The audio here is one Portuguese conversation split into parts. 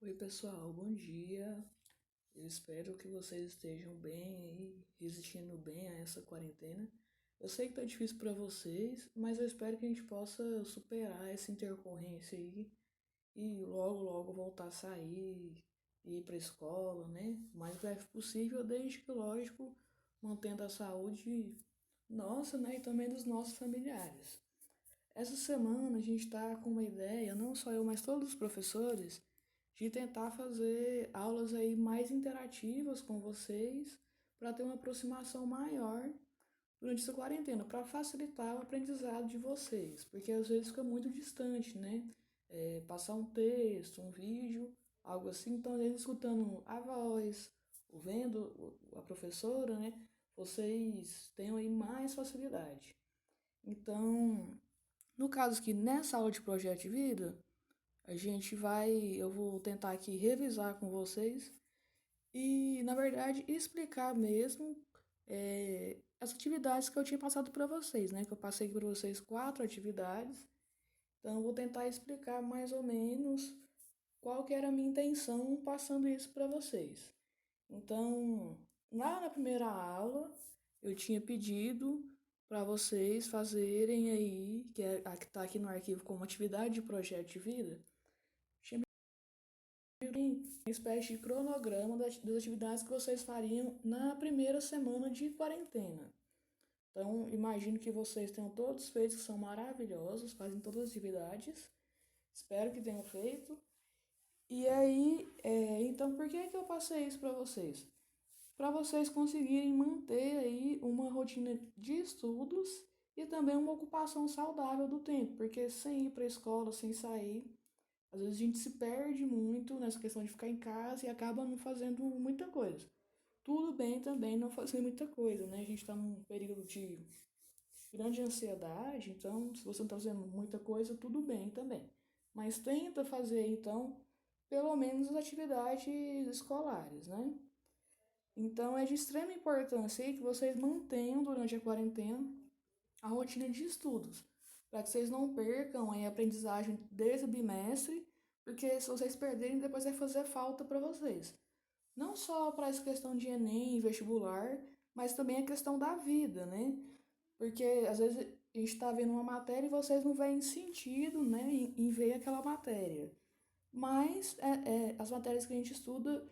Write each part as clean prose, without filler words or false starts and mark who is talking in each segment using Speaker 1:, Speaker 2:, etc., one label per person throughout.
Speaker 1: Oi, pessoal, bom dia. Eu espero que vocês estejam bem aí, resistindo bem a essa quarentena. Eu sei que tá difícil para vocês, mas eu espero que a gente possa superar essa intercorrência aí e logo, logo voltar a sair, ir para a escola, né? O mais breve possível, desde que, lógico, mantendo a saúde nossa, né, e também dos nossos familiares. Essa semana a gente está com uma ideia, não só eu, mas todos os professores, de tentar fazer aulas aí mais interativas com vocês, para ter uma aproximação maior durante essa quarentena, para facilitar o aprendizado de vocês, porque às vezes fica muito distante, né? Passar um texto, um vídeo, algo assim, então eles escutando a voz, ou vendo a professora, né? Vocês tenham aí mais facilidade. Então, no caso aqui, nessa aula de projeto de vida, eu vou tentar aqui revisar com vocês e, na verdade, explicar mesmo as atividades que eu tinha passado para vocês, né? Que eu passei para vocês 4 atividades. Então, eu vou tentar explicar mais ou menos qual que era a minha intenção passando isso para vocês. Então, lá na primeira aula, eu tinha pedido para vocês fazerem aí, que é a que está aqui no arquivo como atividade de projeto de vida, tinha pedido uma espécie de cronograma das atividades que vocês fariam na primeira semana de quarentena. Então, imagino que vocês tenham todos feito, que são maravilhosos, fazem todas as atividades. Espero que tenham feito. E aí, então, por que eu passei isso para vocês? Para vocês conseguirem manter aí uma rotina de estudos e também uma ocupação saudável do tempo, porque sem ir para a escola, sem sair, às vezes a gente se perde muito nessa questão de ficar em casa e acaba não fazendo muita coisa. Tudo bem também não fazer muita coisa, né? A gente está num período de grande ansiedade, então se você não está fazendo muita coisa, tudo bem também. Mas tenta fazer então pelo menos as atividades escolares, né? Então é de extrema importância aí que vocês mantenham durante a quarentena a rotina de estudos, para que vocês não percam a aprendizagem desse bimestre, porque se vocês perderem, depois vai fazer falta para vocês. Não só para essa questão de Enem, vestibular, mas também a questão da vida, né? Porque às vezes a gente está vendo uma matéria e vocês não veem sentido, né, em ver aquela matéria. Mas as matérias que a gente estuda,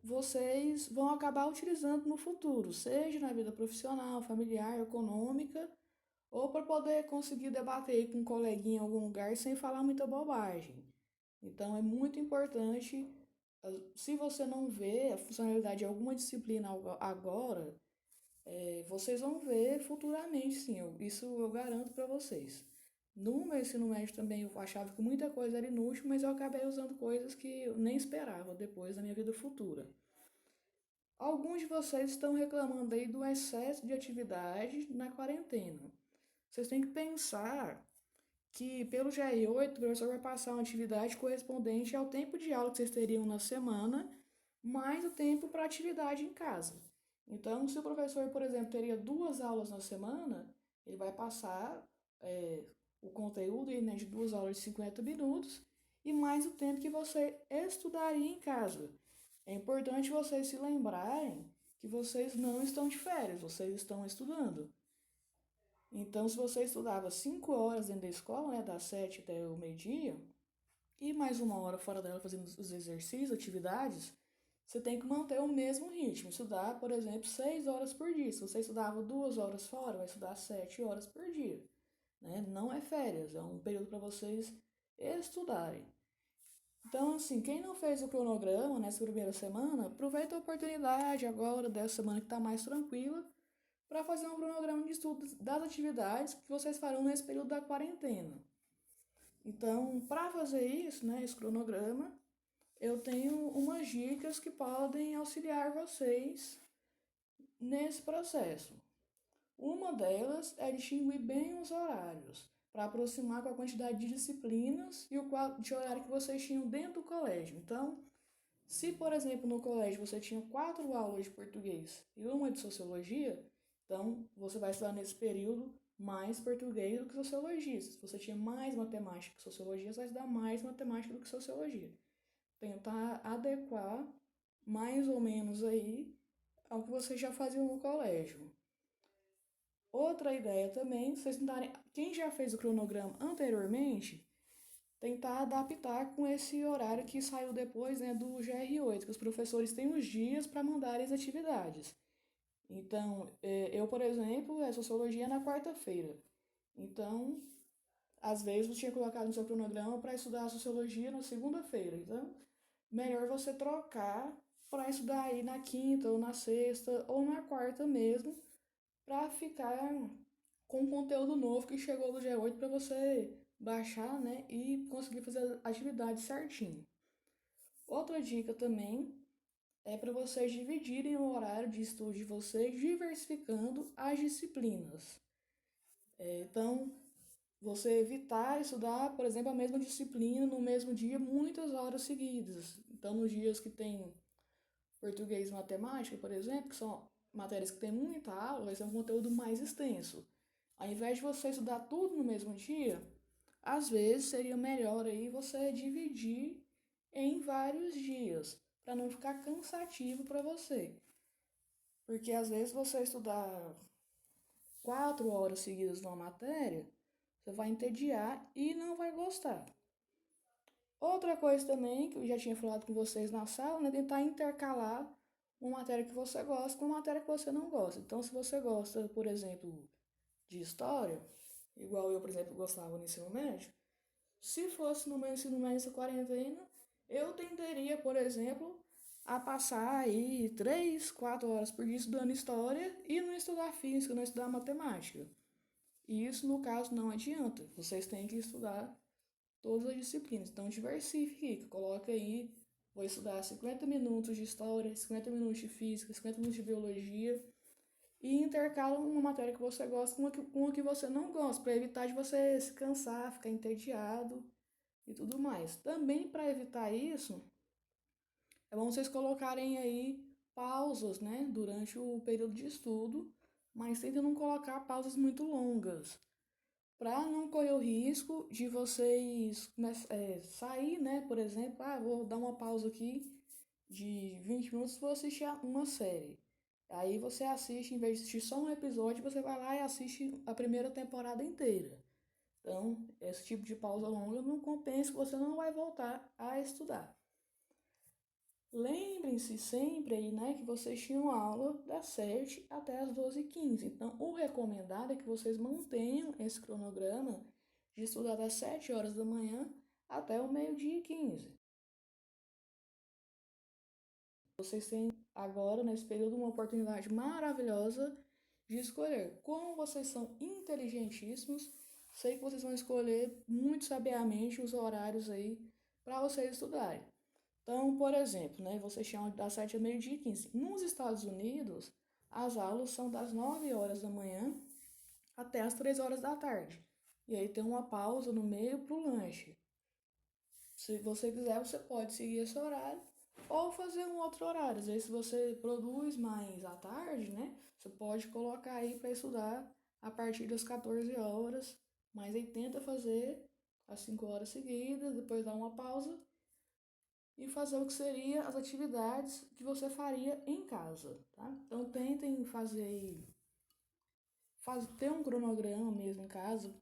Speaker 1: vocês vão acabar utilizando no futuro, seja na vida profissional, familiar, econômica, ou para poder conseguir debater aí com um coleguinha em algum lugar sem falar muita bobagem. Então é muito importante, se você não vê a funcionalidade de alguma disciplina agora, vocês vão ver futuramente, sim, isso eu garanto para vocês. No meu ensino médio também eu achava que muita coisa era inútil, mas eu acabei usando coisas que eu nem esperava depois da minha vida futura. Alguns de vocês estão reclamando aí do excesso de atividade na quarentena. Vocês têm que pensar que pelo GR8 o professor vai passar uma atividade correspondente ao tempo de aula que vocês teriam na semana, mais o tempo para atividade em casa. Então, se o professor, por exemplo, teria 2 aulas na semana, ele vai passar o conteúdo, né, de 2 aulas de 50 minutos e mais o tempo que você estudaria em casa. É importante vocês se lembrarem que vocês não estão de férias, vocês estão estudando. Então, se você estudava 5 horas dentro da escola, né, das 7 até o meio-dia, e mais 1 hora fora dela fazendo os exercícios, atividades, você tem que manter o mesmo ritmo. Estudar, por exemplo, 6 horas por dia. Se você estudava 2 horas fora, vai estudar 7 horas por dia. Né? Não é férias, é um período para vocês estudarem. Então, assim, quem não fez o cronograma nessa primeira semana, aproveita a oportunidade agora, dessa semana que está mais tranquila, para fazer um cronograma de estudos das atividades que vocês farão nesse período da quarentena. Então, para fazer isso, né, esse cronograma, eu tenho umas dicas que podem auxiliar vocês nesse processo. Uma delas é distinguir bem os horários, para aproximar com a quantidade de disciplinas e o quadro de horário que vocês tinham dentro do colégio. Então, se, por exemplo, no colégio você tinha 4 aulas de português e uma de sociologia, então você vai estudar nesse período mais português do que sociologia. Se você tinha mais matemática que sociologia, você vai estudar mais matemática do que sociologia. tentar adequar mais ou menos aí ao que vocês já faziam no colégio. Outra ideia também, vocês tentarem, quem já fez o cronograma anteriormente, tentar adaptar com esse horário que saiu depois, né, do GR8, que os professores têm os dias para mandarem as atividades. Então, eu, por exemplo, é sociologia na quarta-feira. Então, às vezes você tinha colocado no seu cronograma para estudar a sociologia na segunda-feira. Então, melhor você trocar para estudar aí na quinta ou na sexta ou na quarta mesmo, para ficar com conteúdo novo que chegou do G8 para você baixar, né, e conseguir fazer a atividade certinho. Outra dica também é para vocês dividirem o horário de estudo de vocês, diversificando as disciplinas. Então, você evitar estudar, por exemplo, a mesma disciplina no mesmo dia muitas horas seguidas. Então, nos dias que tem português e matemática, por exemplo, que são matérias que tem muita aula, vai ser um conteúdo mais extenso. Ao invés de você estudar tudo no mesmo dia, às vezes seria melhor aí você dividir em vários dias, para não ficar cansativo para você. Porque às vezes você estudar 4 horas seguidas numa matéria, você vai entediar e não vai gostar. Outra coisa também, que eu já tinha falado com vocês na sala, né, tentar intercalar uma matéria que você gosta com uma matéria que você não gosta. Então, se você gosta, por exemplo, de história, igual eu, por exemplo, gostava no ensino médio, se fosse no meu ensino médio essa quarentena, eu tenderia, por exemplo, a passar aí 3, 4 horas por dia estudando história e não estudar física, não estudar matemática. E isso, no caso, não adianta. Vocês têm que estudar todas as disciplinas. Então, diversifique. Coloca aí, vou estudar 50 minutos de história, 50 minutos de física, 50 minutos de biologia. E intercala uma matéria que você gosta com a que você não gosta, para evitar de você se cansar, ficar entediado e tudo mais. Também para evitar isso, é bom vocês colocarem aí pausas, né, durante o período de estudo, mas tentem não colocar pausas muito longas, para não correr o risco de vocês sair, né, por exemplo, vou dar uma pausa aqui de 20 minutos, vou assistir uma série. Aí você assiste, em vez de assistir só um episódio, você vai lá e assiste a primeira temporada inteira. Então, esse tipo de pausa longa não compensa, você não vai voltar a estudar. Lembrem-se sempre aí, né, que vocês tinham aula das 7 até as 12h15. Então, o recomendado é que vocês mantenham esse cronograma de estudar das 7 horas da manhã até o meio-dia e 15. Vocês têm agora, nesse período, uma oportunidade maravilhosa de escolher. Como vocês são inteligentíssimos, sei que vocês vão escolher muito sabiamente os horários aí para vocês estudarem. Então, por exemplo, né, vocês chamam das 7 ao meio-dia e 15. Nos Estados Unidos, as aulas são das 9 horas da manhã até as 3 horas da tarde. E aí tem uma pausa no meio para o lanche. Se você quiser, você pode seguir esse horário ou fazer um outro horário. Às vezes, se você produz mais à tarde, né, você pode colocar aí para estudar a partir das 14 horas, mas aí tenta fazer as 5 horas seguidas, depois dá uma pausa e fazer o que seria as atividades que você faria em casa, tá? Então tentem fazer ter um cronograma mesmo em casa,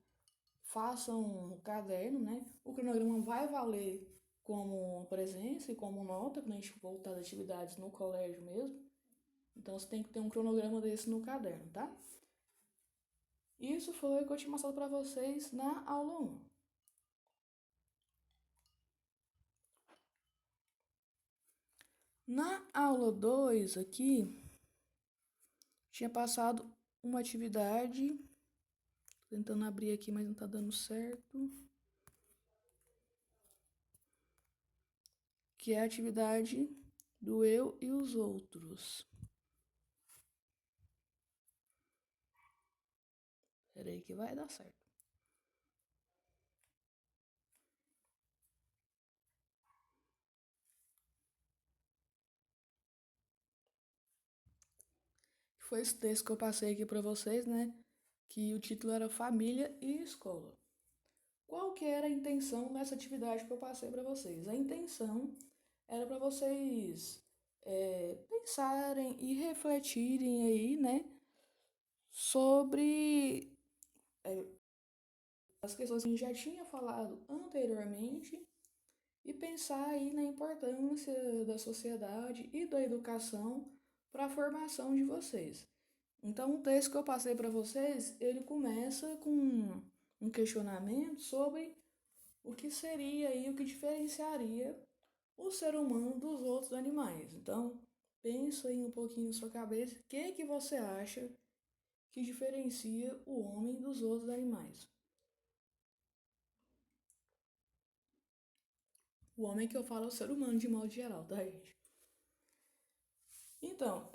Speaker 1: façam um caderno, né? O cronograma vai valer como presença e como nota quando a gente voltar das atividades no colégio mesmo. Então você tem que ter um cronograma desse no caderno, tá? Isso foi o que eu tinha mostrado para vocês na aula 1. Na aula 2 aqui, tinha passado uma atividade, tô tentando abrir aqui, mas não tá dando certo, que é a atividade do eu e os outros. Espera aí que vai dar certo. Foi esse texto que eu passei aqui para vocês, né? Que o título era Família e Escola. Qual que era a intenção dessa atividade que eu passei para vocês? A intenção era para vocês pensarem e refletirem aí, né, sobre as questões que a gente já tinha falado anteriormente e pensar aí na importância da sociedade e da educação para a formação de vocês. Então, o texto que eu passei para vocês, ele começa com um questionamento sobre o que seria e o que diferenciaria o ser humano dos outros animais. Então, pensa aí um pouquinho na sua cabeça, o que você acha que diferencia o homem dos outros animais? O homem que eu falo é o ser humano de modo geral, tá, gente? Então,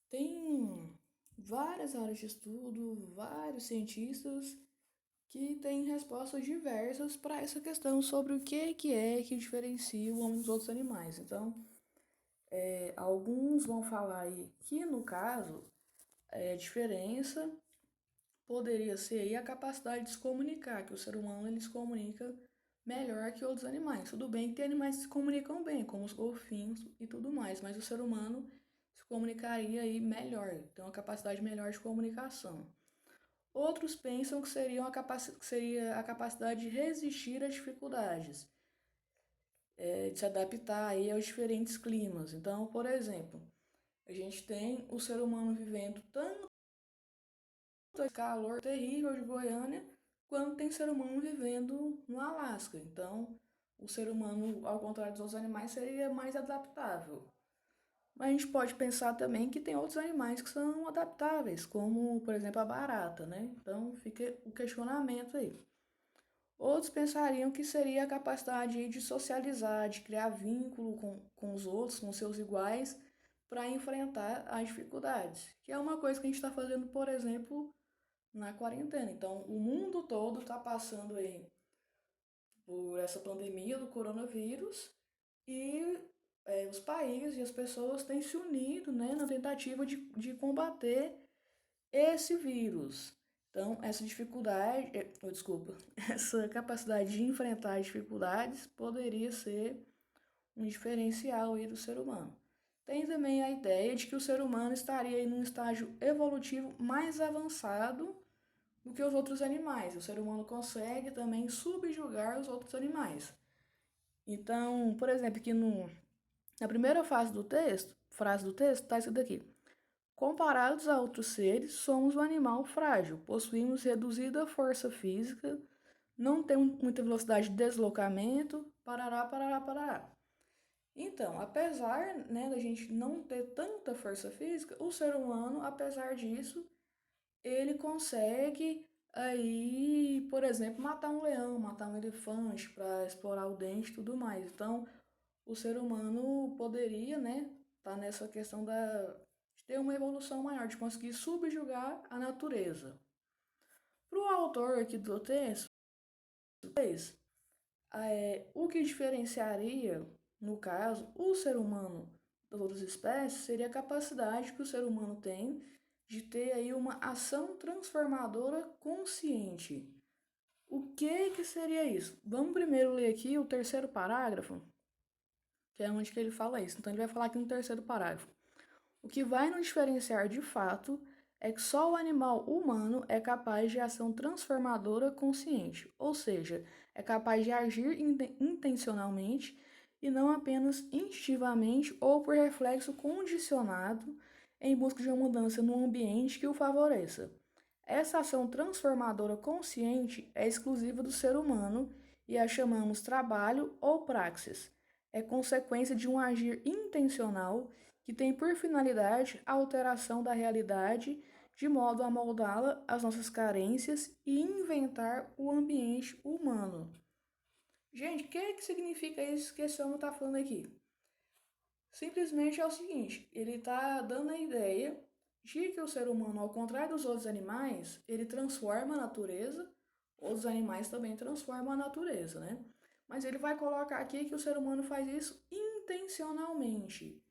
Speaker 1: tem várias áreas de estudo, vários cientistas que têm respostas diversas para essa questão sobre o que é que diferencia o homem dos outros animais. Então, alguns vão falar aí que, no caso, a diferença poderia ser aí a capacidade de se comunicar, que o ser humano ele se comunica melhor que outros animais. Tudo bem que tem animais que se comunicam bem, como os golfinhos e tudo mais, mas o ser humano se comunicaria aí melhor, tem uma capacidade melhor de comunicação. Outros pensam que seria a capacidade de resistir às dificuldades, de se adaptar aí aos diferentes climas. Então, por exemplo, a gente tem o ser humano vivendo tanto calor terrível de Goiânia, quanto tem ser humano vivendo no Alasca. Então, o ser humano, ao contrário dos outros animais, seria mais adaptável. Mas a gente pode pensar também que tem outros animais que são adaptáveis, como, por exemplo, a barata, né? Então, fica o questionamento aí. Outros pensariam que seria a capacidade de socializar, de criar vínculo com os outros, com seus iguais, para enfrentar as dificuldades, que é uma coisa que a gente está fazendo, por exemplo, na quarentena. Então, o mundo todo está passando aí por essa pandemia do coronavírus e os países e as pessoas têm se unido, né, na tentativa de combater esse vírus. Então, essa dificuldade, desculpa, essa capacidade de enfrentar as dificuldades poderia ser um diferencial aí do ser humano. Tem também a ideia de que o ser humano estaria em um estágio evolutivo mais avançado do que os outros animais. O ser humano consegue também subjugar os outros animais. Então, por exemplo, aqui na primeira frase do texto, está escrito aqui: comparados a outros seres, somos um animal frágil, possuímos reduzida força física, não temos muita velocidade de deslocamento, parará, parará, parará. Então, apesar, né, da gente não ter tanta força física, o ser humano, apesar disso, ele consegue aí, por exemplo, matar um leão, matar um elefante para explorar o dente e tudo mais. Então, o ser humano poderia, né, estar nessa questão de ter uma evolução maior, de conseguir subjugar a natureza. Para o autor aqui do texto, o que diferenciaria, no caso, o ser humano das outras espécies seria a capacidade que o ser humano tem de ter aí uma ação transformadora consciente. O que seria isso? Vamos primeiro ler aqui o terceiro parágrafo, que é onde que ele fala isso. Então ele vai falar aqui no terceiro parágrafo. O que vai nos diferenciar de fato é que só o animal humano é capaz de ação transformadora consciente, ou seja, é capaz de agir intencionalmente e não apenas instintivamente ou por reflexo condicionado em busca de uma mudança no ambiente que o favoreça. Essa ação transformadora consciente é exclusiva do ser humano e a chamamos trabalho ou praxis. É consequência de um agir intencional que tem por finalidade a alteração da realidade de modo a moldá-la às nossas carências e inventar o ambiente humano. Gente, o que significa isso que esse homem está falando aqui? Simplesmente é o seguinte, ele está dando a ideia de que o ser humano, ao contrário dos outros animais, ele transforma a natureza, outros animais também transformam a natureza, né? Mas ele vai colocar aqui que o ser humano faz isso intencionalmente.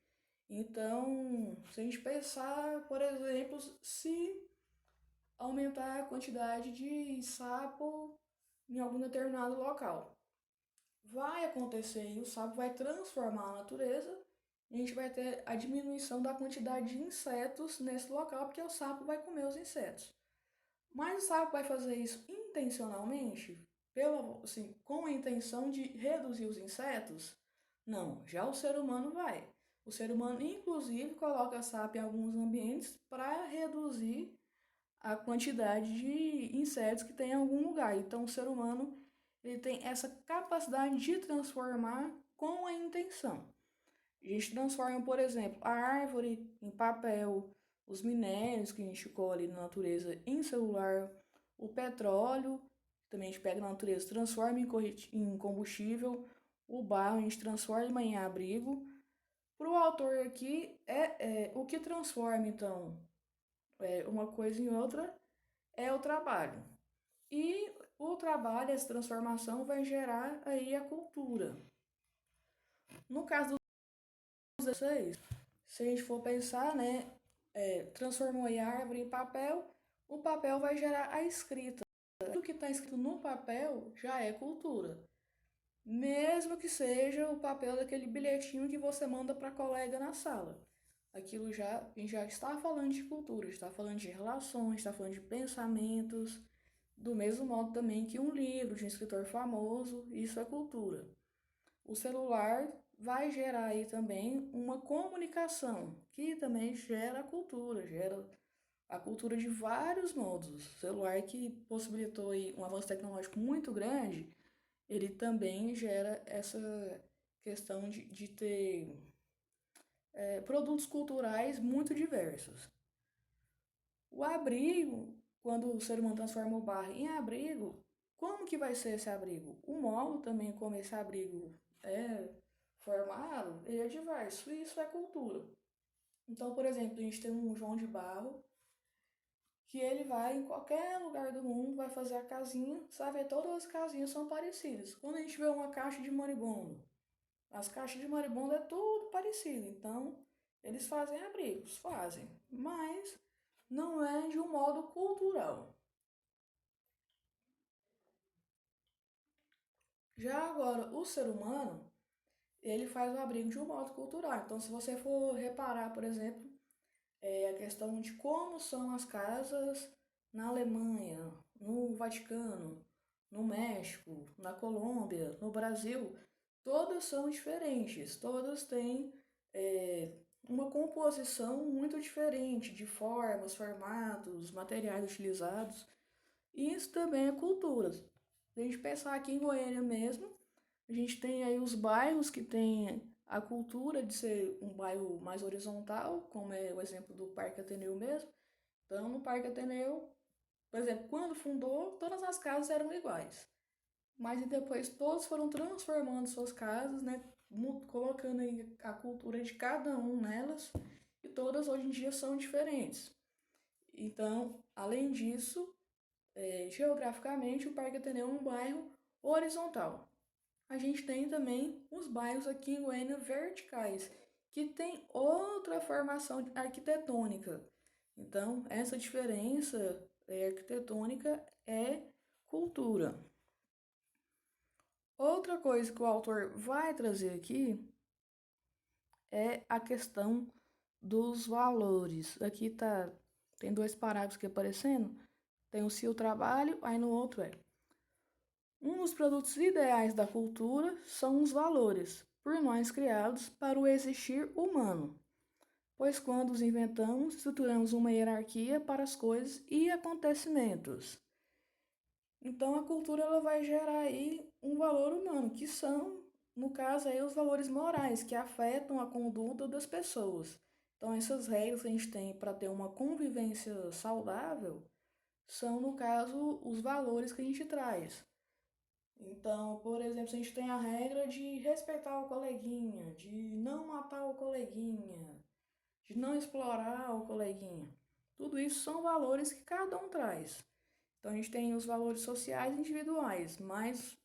Speaker 1: Então, se a gente pensar, por exemplo, se aumentar a quantidade de sapo em algum determinado local, vai acontecer e o sapo vai transformar a natureza, a gente vai ter a diminuição da quantidade de insetos nesse local, porque o sapo vai comer os insetos. Mas o sapo vai fazer isso intencionalmente, assim, com a intenção de reduzir os insetos? Não, já o ser humano vai. O ser humano, inclusive, coloca sapo em alguns ambientes para reduzir a quantidade de insetos que tem em algum lugar. Então, o ser humano ele tem essa capacidade de transformar com a intenção. A gente transforma, por exemplo, a árvore em papel, os minérios que a gente colhe na natureza em celular, o petróleo, que também a gente pega na natureza, transforma em combustível, o barro a gente transforma em abrigo. Para o autor aqui, o que transforma, então, uma coisa em outra é o trabalho. E o trabalho, essa transformação, vai gerar aí a cultura. No caso dos 16, se a gente for pensar, né, transformou a árvore em papel, o papel vai gerar a escrita. O que está escrito no papel já é cultura. Mesmo que seja o papel daquele bilhetinho que você manda para a colega na sala. Aquilo já, a gente já está falando de cultura, está falando de relações, está falando de pensamentos, do mesmo modo também que um livro de um escritor famoso, isso é cultura. O celular vai gerar aí também uma comunicação, que também gera cultura, gera a cultura de vários modos. O celular que possibilitou aí um avanço tecnológico muito grande, ele também gera essa questão de ter produtos culturais muito diversos. O abrigo, quando o ser humano transforma o barro em abrigo, como que vai ser esse abrigo? O modo também como esse abrigo é formado, ele é diverso, e isso é cultura. Então, por exemplo, a gente tem um João de Barro, que ele vai em qualquer lugar do mundo, vai fazer a casinha, você vai ver todas as casinhas são parecidas. Quando a gente vê uma caixa de marimbondo, as caixas de marimbondo é tudo parecido, então eles fazem abrigos, fazem, mas não é de um modo cultural. Já agora, o ser humano, ele faz o abrigo de um modo cultural. Então, se você for reparar, por exemplo, a questão de como são as casas na Alemanha, no Vaticano, no México, na Colômbia, no Brasil, todas são diferentes, todas têm uma composição muito diferente de formas, formatos, materiais utilizados. E isso também é cultura. Se a gente pensar aqui em Goiânia mesmo, a gente tem aí os bairros que têm a cultura de ser um bairro mais horizontal, como é o exemplo do Parque Ateneu mesmo. Então, no Parque Ateneu, por exemplo, quando fundou, todas as casas eram iguais. Mas depois todos foram transformando suas casas, né, colocando aí a cultura de cada um nelas, e todas hoje em dia são diferentes. Então, além disso, geograficamente, o Parque Ateneu é um bairro horizontal. A gente tem também os bairros aqui em Goiânia verticais, que tem outra formação arquitetônica. Então, essa diferença arquitetônica é cultura. Outra coisa que o autor vai trazer aqui é a questão dos valores. Aqui tem dois parágrafos aqui aparecendo. Tem o seu trabalho, aí no outro um dos produtos ideais da cultura são os valores, por nós criados para o existir humano, pois quando os inventamos, estruturamos uma hierarquia para as coisas e acontecimentos. Então a cultura ela vai gerar aí um valor humano, que são, no caso aí, os valores morais que afetam a conduta das pessoas. Então essas regras que a gente tem para ter uma convivência saudável são, no caso, os valores que a gente traz. Então, por exemplo, se a gente tem a regra de respeitar o coleguinha, de não matar o coleguinha, de não explorar o coleguinha. Tudo isso são valores que cada um traz. Então a gente tem os valores sociais e individuais, mas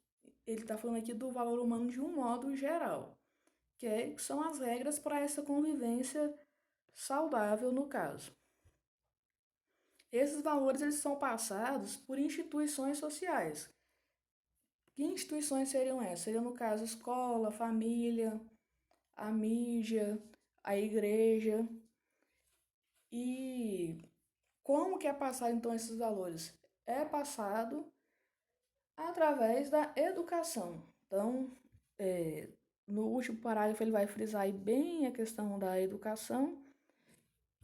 Speaker 1: ele está falando aqui do valor humano de um modo geral, que são as regras para essa convivência saudável no caso. Esses valores eles são passados por instituições sociais, Que instituições seriam essas? Seria, no caso, escola, família, a mídia, a igreja. E como que é passado, então, esses valores? É passado através da educação. Então, é, no último parágrafo, ele vai frisar aí bem a questão da educação.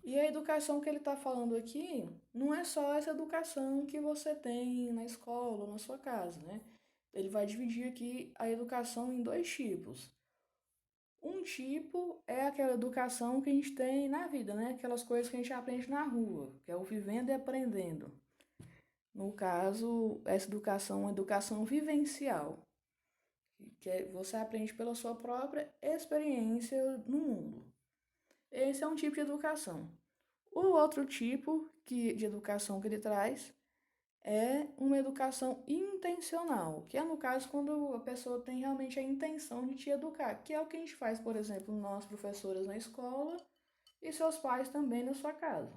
Speaker 1: E a educação que ele está falando aqui não é só essa educação que você tem na escola ou na sua casa, né? Ele vai dividir aqui a educação em dois tipos. Um tipo é aquela educação que a gente tem na vida, né? Aquelas coisas que a gente aprende na rua, que é o vivendo e aprendendo. No caso, essa educação é uma educação vivencial, que você aprende pela sua própria experiência no mundo. Esse é um tipo de educação. O outro tipo de educação que ele traz é uma educação intencional, que é no caso quando a pessoa tem realmente a intenção de te educar, que é o que a gente faz, por exemplo, nós professoras na escola e seus pais também na sua casa.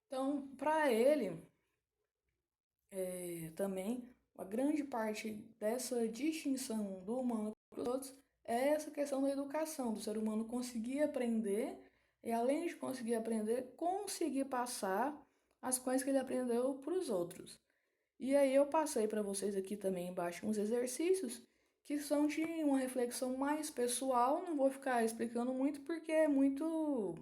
Speaker 1: Então, para ele, também, a grande parte dessa distinção do humano para os outros é essa questão da educação, do ser humano conseguir aprender e, além de conseguir aprender, conseguir passar as coisas que ele aprendeu para os outros. E aí eu passei para vocês aqui também embaixo uns exercícios que são de uma reflexão mais pessoal, não vou ficar explicando muito porque é muito...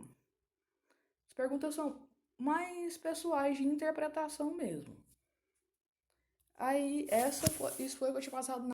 Speaker 1: As perguntas são mais pessoais de interpretação mesmo. Aí, isso foi o que eu tinha passado